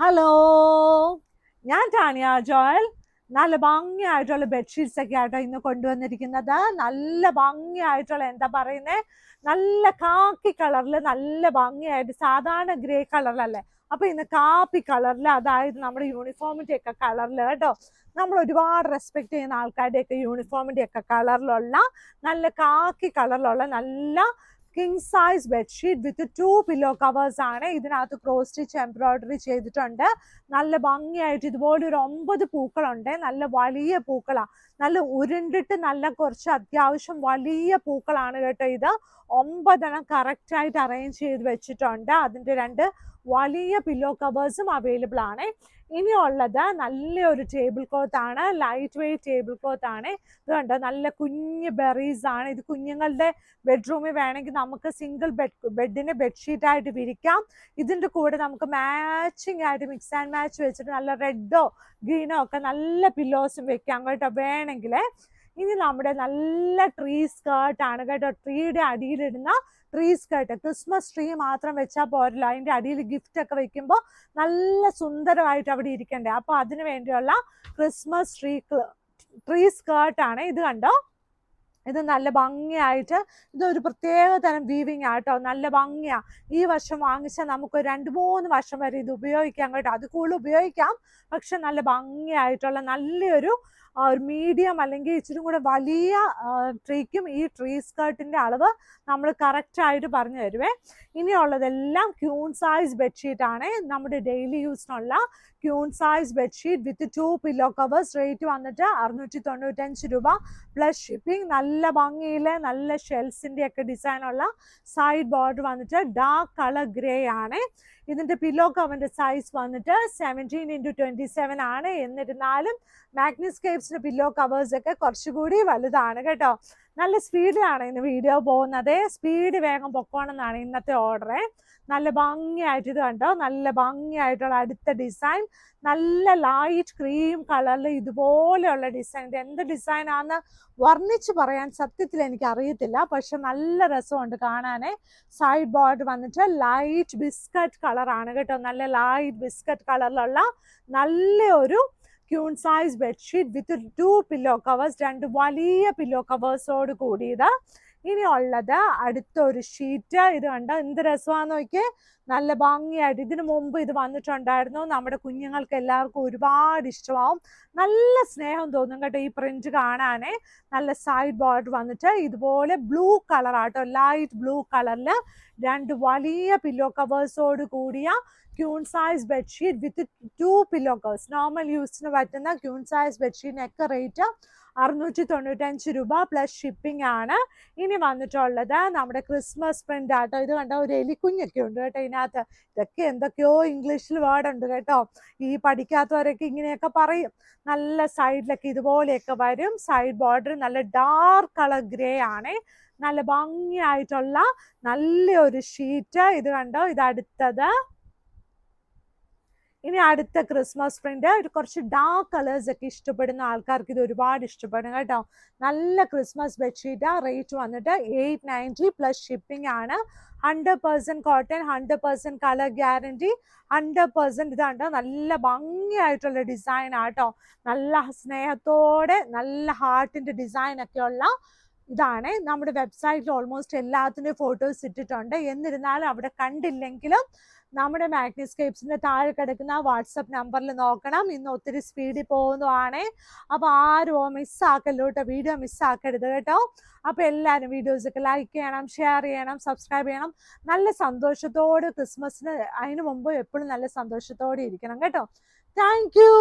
Hello, ഞാൻ Tanya Joel. നല്ല ഭംഗിയായിട്ടുള്ള bedsheets ഒക്കെ ആയിട്ടോ ഇന്ന് കൊണ്ടുവന്നിരിക്കുന്നത്. നല്ല ഭംഗിയായിട്ടുള്ള എന്താ പറയുന്നത്, നല്ല കാപ്പി കളറിൽ നല്ല ഭംഗിയായിട്ട്, സാധാരണ ഗ്രേ കളറിലല്ലേ, അപ്പൊ ഇന്ന് കാപ്പി കളറിൽ, അതായത് നമ്മുടെ യൂണിഫോമിന്റെ ഒക്കെ കളറിൽ കേട്ടോ, നമ്മൾ ഒരുപാട് റെസ്പെക്ട് ചെയ്യുന്ന ആൾക്കാരുടെ ഒക്കെ യൂണിഫോമിന്റെ ഒക്കെ കളറിലുള്ള നല്ല കാക്കി കളറിലുള്ള നല്ല king size bedsheet with 2 pillow covers ആണ്. ഇതിനകത്ത് ക്രോസ് സ്റ്റിച്ച് എംബ്രോയിഡറി ചെയ്തിട്ടുണ്ട്. നല്ല ഭംഗിയായിട്ട് ഇതുപോലെ ഒരു 9 പൂക്കളുണ്ട്. നല്ല വലിയ പൂക്കളാണ്, നല്ല ഉരുണ്ടിട്ട് നല്ല കുറച്ച് അത്യാവശ്യം വലിയ പൂക്കളാണ് കേട്ടോ. ഇത് 9 കറക്റ്റ് ആയിട്ട് അറേഞ്ച് ചെയ്ത് വെച്ചിട്ടുണ്ട്. അതിന്റെ 2 വലിയ പില്ലോ കവേഴ്സും അവൈലബിൾ ആണ്. ഇനിയുള്ളത് നല്ലൊരു ടേബിൾ ക്ലോത്ത് ആണ്, ലൈറ്റ് വെയിറ്റ് ടേബിൾ ക്ലോത്ത് ആണ്. ഇത് കണ്ടോ, നല്ല കുഞ്ഞ് ബെറീസ് ആണ്. ഇത് കുഞ്ഞുങ്ങളുടെ ബെഡ്റൂമിൽ വേണമെങ്കിൽ നമുക്ക് സിംഗിൾ ബെഡിന് ബെഡ്ഷീറ്റ് ആയിട്ട് വിരിക്കാം. ഇതിന്റെ കൂടെ നമുക്ക് മാച്ചിങ് ആയിട്ട് മിക്സ് ആൻഡ് മാച്ച് വെച്ചിട്ട് നല്ല റെഡോ ഗ്രീനോ ഒക്കെ നല്ല പില്ലോസും വെക്കാം കേട്ടോ വേണമെങ്കിൽ. ഇനി നമ്മുടെ നല്ല ട്രീ സ്കേർട്ട് ആണ് കേട്ടോ. ട്രീയുടെ അടിയിലിടുന്ന ട്രീ സ്കേർട്ട്, ക്രിസ്മസ് ട്രീ മാത്രം വെച്ചാൽ പോരല്ലോ, അതിന്റെ അടിയിൽ ഗിഫ്റ്റ് ഒക്കെ വെക്കുമ്പോൾ നല്ല സുന്ദരമായിട്ട് അവിടെ ഇരിക്കണ്ടേ. അപ്പൊ അതിനു വേണ്ടിയുള്ള ക്രിസ്മസ് ട്രീ സ്കേർട്ട് ആണ്. ഇത് കണ്ടോ, ഇത് നല്ല ഭംഗിയായിട്ട്, ഇതൊരു പ്രത്യേക തരം വീവിങ് ആട്ടോ, നല്ല ഭംഗിയാ. ഈ വർഷം വാങ്ങിച്ചാൽ നമുക്ക് 2-3 വർഷം വരെ ഇത് ഉപയോഗിക്കാം കേട്ടോ. അത് കൂടുതൽ ഉപയോഗിക്കാം, പക്ഷെ നല്ല ഭംഗിയായിട്ടുള്ള നല്ലൊരു മീഡിയം അല്ലെങ്കിൽ ഇച്ചിരി കൂടെ വലിയ ട്രീക്കും ഈ ട്രീ സ്കേർട്ടിന്റെ അളവ് നമ്മൾ കറക്റ്റ് ആയിട്ട് പറഞ്ഞു തരുവേ. ഇനിയുള്ളതെല്ലാം ക്യൂൺ സൈസ് ബെഡ്ഷീറ്റ് ആണ്, നമ്മുടെ ഡെയിലി യൂസിനുള്ള queen size bedsheet with 2 pillow covers. Rate വന്നിട്ട് 695 രൂപ പ്ലസ് ഷിപ്പിംഗ്. നല്ല ഭംഗിയിലെ നല്ല ഷെൽസിന്റെ ഒക്കെ ഡിസൈനുള്ള സൈഡ് ബോർഡർ വന്നിട്ട് ഡാർക്ക് കളർ ഗ്രേ ആണ്. ഇതിന്റെ പില്ലോ കവറിന്റെ സൈസ് വന്നിട്ട് 17x27 ആണ്. എന്നിരുന്നാലും മാഗ്നിസ്കേപ്സിന്റെ പില്ലോ കവേഴ്സ് ഒക്കെ കുറച്ചുകൂടി വലുതാണ് കേട്ടോ. നല്ല സ്പീഡിലാണ് ഇന്ന് വീഡിയോ പോകുന്നത്, സ്പീഡ് വേഗം പൊക്കോണമെന്നാണ് ഇന്നത്തെ ഓർഡർ. നല്ല ഭംഗിയായിട്ട് ഇത് കണ്ടോ, നല്ല ഭംഗിയായിട്ടുള്ള അടുത്ത ഡിസൈൻ, നല്ല ലൈറ്റ് ക്രീം കളറിൽ ഇതുപോലെയുള്ള ഡിസൈൻ. ഇത് എന്ത് ഡിസൈനാന്ന് വർണ്ണിച്ച് പറയാൻ സത്യത്തിൽ എനിക്ക് അറിയത്തില്ല, പക്ഷെ നല്ല രസമുണ്ട് കാണാനേ. സൈഡ് ബോർഡർ വന്നിട്ട് ലൈറ്റ് ബിസ്ക്കറ്റ് കളറാണ് കേട്ടോ, നല്ല ലൈറ്റ് ബിസ്ക്കറ്റ് കളറിലുള്ള നല്ല ഒരു queen size bedsheet with 2 pillow covers, 2 വലിയ പില്ലോ കവേഴ്സോട് കൂടിയത്. ഇനി ഉള്ളത് അടുത്തൊരു ഷീറ്റ്. ഇത് കണ്ടോ, എന്ത് രസമാണെന്ന് നോക്കിയേ, നല്ല ഭംഗിയായിട്ട്. ഇതിനു മുമ്പ് ഇത് വന്നിട്ടുണ്ടായിരുന്നു, നമ്മുടെ കുഞ്ഞുങ്ങൾക്ക് എല്ലാവർക്കും ഒരുപാട് ഇഷ്ടമാവും, നല്ല സ്നേഹം തോന്നും കേട്ടോ ഈ പ്രിന്റ് കാണാനേ. നല്ല സൈഡ് ബോർഡർ വന്നിട്ട് ഇതുപോലെ ബ്ലൂ കളർ ആട്ടോ, ലൈറ്റ് ബ്ലൂ കളറിൽ 2 വലിയ പില്ലോ കവേഴ്സോട് കൂടിയ queen size bedsheet with 2 pillow covers. Normal യൂസിന് പറ്റുന്ന ക്യൂൺ സൈസ് ബെഡ്ഷീറ്റിനൊക്കെ റേറ്റ് 695 രൂപ പ്ലസ് ഷിപ്പിംഗ് ആണ്. ഇനി വന്നിട്ടുള്ളത് നമ്മുടെ ക്രിസ്മസ് പ്രിന്റ് ആട്ടോ. ഇത് കണ്ടോ, ഒരു എലിക്കുഞ്ഞൊക്കെ ഉണ്ട് കേട്ടോ ഇതിനകത്ത്. ഇതൊക്കെ എന്തൊക്കെയോ ഇംഗ്ലീഷിൽ വേർഡ് ഉണ്ട് കേട്ടോ, ഈ പഠിക്കാത്തവരൊക്കെ ഇങ്ങനെയൊക്കെ പറയും. നല്ല സൈഡിലൊക്കെ ഇതുപോലെയൊക്കെ വരും. സൈഡ് ബോർഡർ നല്ല ഡാർക്ക് കളർ ഗ്രേ ആണ്. നല്ല ഭംഗിയായിട്ടുള്ള നല്ലൊരു ഷീറ്റ്. ഇത് കണ്ടോ, ഇത് അടുത്തത്. ഇനി അടുത്ത ക്രിസ്മസ് പ്രിന്റ്, കുറച്ച് ഡാർക്ക് കളേഴ്സ് ഒക്കെ ഇഷ്ടപ്പെടുന്ന ആൾക്കാർക്ക് ഇത് ഒരുപാട് ഇഷ്ടപ്പെടും കേട്ടോ. നല്ല ക്രിസ്മസ് ബെഡ്ഷീറ്റ്. റേറ്റ് വന്നിട്ട് 890 പ്ലസ് ഷിപ്പിംഗ് ആണ്. 100% കോട്ടൺ, 100% കളർ ഗ്യാരണ്ടി, 100%. ഇതാണ്ട് നല്ല ഭംഗിയായിട്ടുള്ള ഡിസൈൻ ആട്ടോ, നല്ല സ്നേഹത്തോടെ നല്ല ഹാർട്ടിന്റെ ഡിസൈൻ ഒക്കെ ഉള്ള ഇതാണ്. നമ്മുടെ വെബ്സൈറ്റിൽ ഓൾമോസ്റ്റ് എല്ലാത്തിൻ്റെ ഫോട്ടോസ് ഇട്ടിട്ടുണ്ട്. എന്നിരുന്നാലും അവിടെ കണ്ടില്ലെങ്കിലും നമ്മുടെ മാഗ്നിസ്കേപ്സിന്റെ താഴെ കിടക്കുന്ന വാട്സപ്പ് നമ്പറിൽ നോക്കണം. ഇന്ന് ഒത്തിരി സ്പീഡിൽ പോകുന്നതാണ്, അപ്പൊ ആരും മിസ്സാക്കല്ലോ കേട്ടോ, വീഡിയോ മിസ്സാക്കരുത് കേട്ടോ. അപ്പൊ എല്ലാവരും വീഡിയോസൊക്കെ ലൈക്ക് ചെയ്യണം, ഷെയർ ചെയ്യണം, സബ്സ്ക്രൈബ് ചെയ്യണം. നല്ല സന്തോഷത്തോടെ ക്രിസ്മസിന് അതിനു മുമ്പ് എപ്പോഴും നല്ല സന്തോഷത്തോടെ ഇരിക്കണം കേട്ടോ. Thank you.